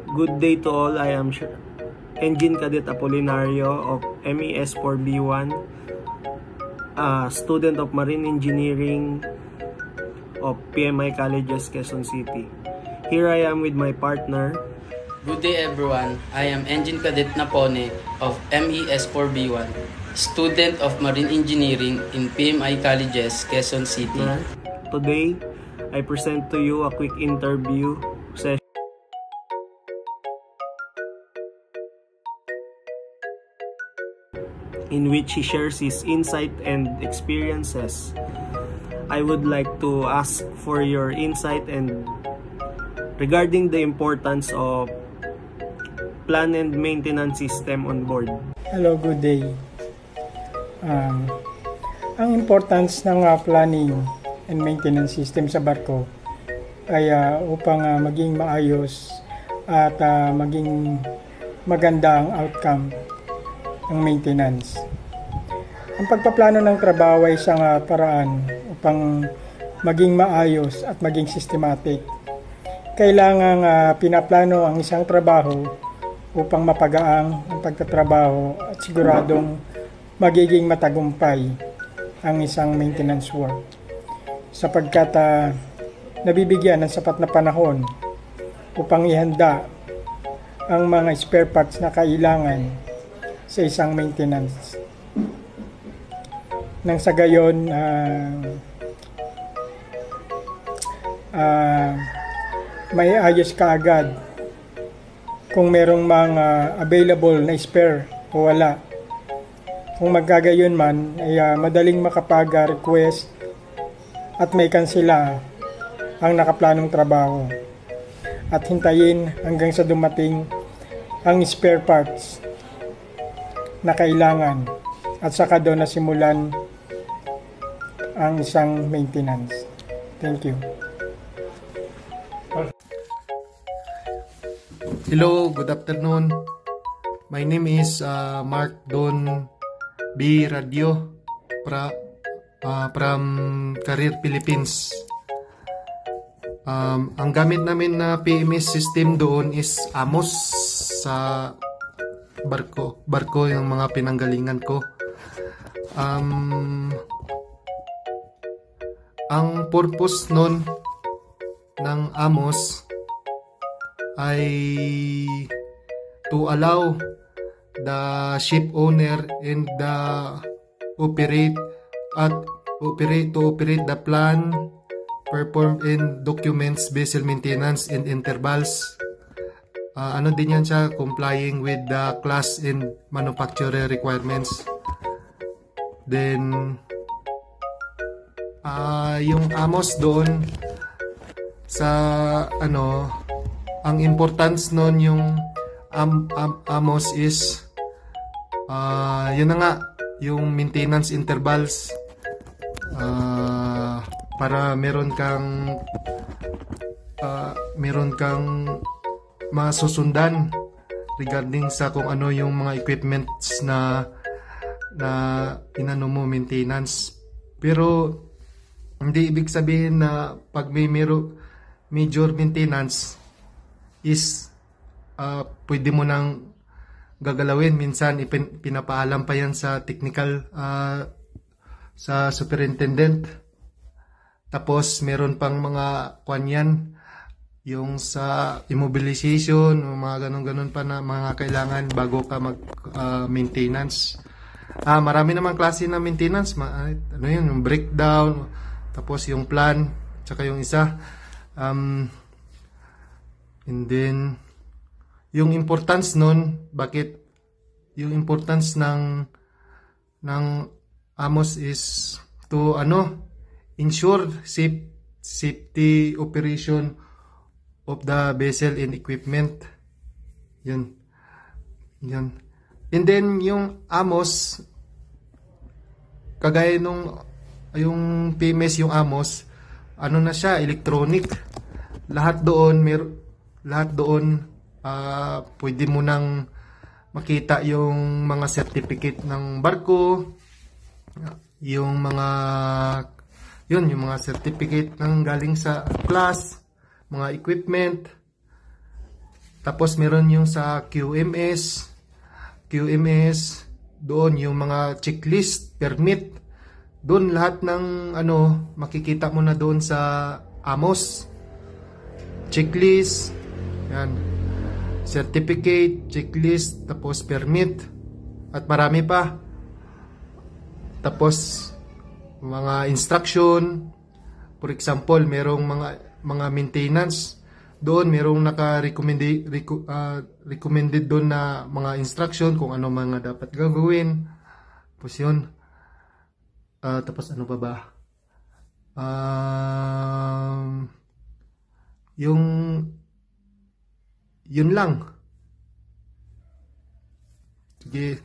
Good day to all. I am Engine Cadet Apolinario of MES 4B1, student of Marine Engineering of PMI Colleges, Quezon City. Here I am with my partner. Good day everyone. I am Engine Cadet Napone of MES 4B1, student of Marine Engineering in PMI Colleges, Quezon City. Today, I present to you a quick interview session in which he shares his insight and experiences. I would like to ask for your insight and regarding the importance of plan and maintenance system on board. Hello, good day. Ang importance ng planning and maintenance system sa barko ay upang maging maayos at maging maganda ang outcome ng maintenance. Ang pagpaplano ng trabaho ay isang paraan upang maging maayos at maging systematic. Kailangang pinaplano ang isang trabaho upang mapagaang ang pagtatrabaho at siguradong magiging matagumpay ang isang maintenance work. Sapagkat nabibigyan ng sapat na panahon upang ihanda ang mga spare parts na kailangan sa isang maintenance. Nang sa gayon, may ayos ka agad kung merong mga available na spare o wala. Kung magkagayon man, ay madaling makapag-request at may kansela ang nakaplanong trabaho at hintayin hanggang sa dumating ang spare parts na kailangan at saka doon na simulan ang isang maintenance. Thank you. Hello, good afternoon. My name is Mark Don B. Radio from Career Philippines. Ang gamit namin na PMS system doon is Amos sa barko yung mga pinanggalingan ko. Ang purpose nun ng Amos ay to allow the ship owner and the operate the plan, perform and documents vessel maintenance and intervals. Ano din yan siya, complying with the class and manufacturer requirements. Then yung Amos doon sa ang importance nun yung Amos is yun na nga, yung maintenance intervals, para meron kang masusundan regarding sa kung ano yung mga equipments na inano mo maintenance. Pero hindi ibig sabihin na pag may major maintenance is pwede mo nang gagalawin. Minsan pinapaalam pa yan sa technical sa superintendent. Tapos meron pang mga kanyan yung sa immobilization, mga ganun pa na mga kailangan bago ka mag maintenance. Marami namang klase ng maintenance, ano yun, yung breakdown, tapos yung plan, tsaka yung isa. And then yung importance nun, bakit yung importance ng Amos is to ensure safety operation of the vessel and equipment. Yun. And then yung Amos, kagaya yung PMS, yung Amos, na siya, electronic. Lahat doon pwede mo nang makita yung mga certificate ng barko, yung mga certificate ng galing sa class, mga equipment. Tapos meron yung sa QMS, doon yung mga checklist, permit. Doon lahat ng makikita mo na doon sa AMOS. Checklist, yan. Certificate, checklist, tapos permit. At marami pa. Tapos mga instruction. For example, merong mga maintenance. Doon merong recommended doon na mga instruction kung ano mga dapat gagawin. Tapos yun. Tapos ano pa ba? Yun lang. Sige.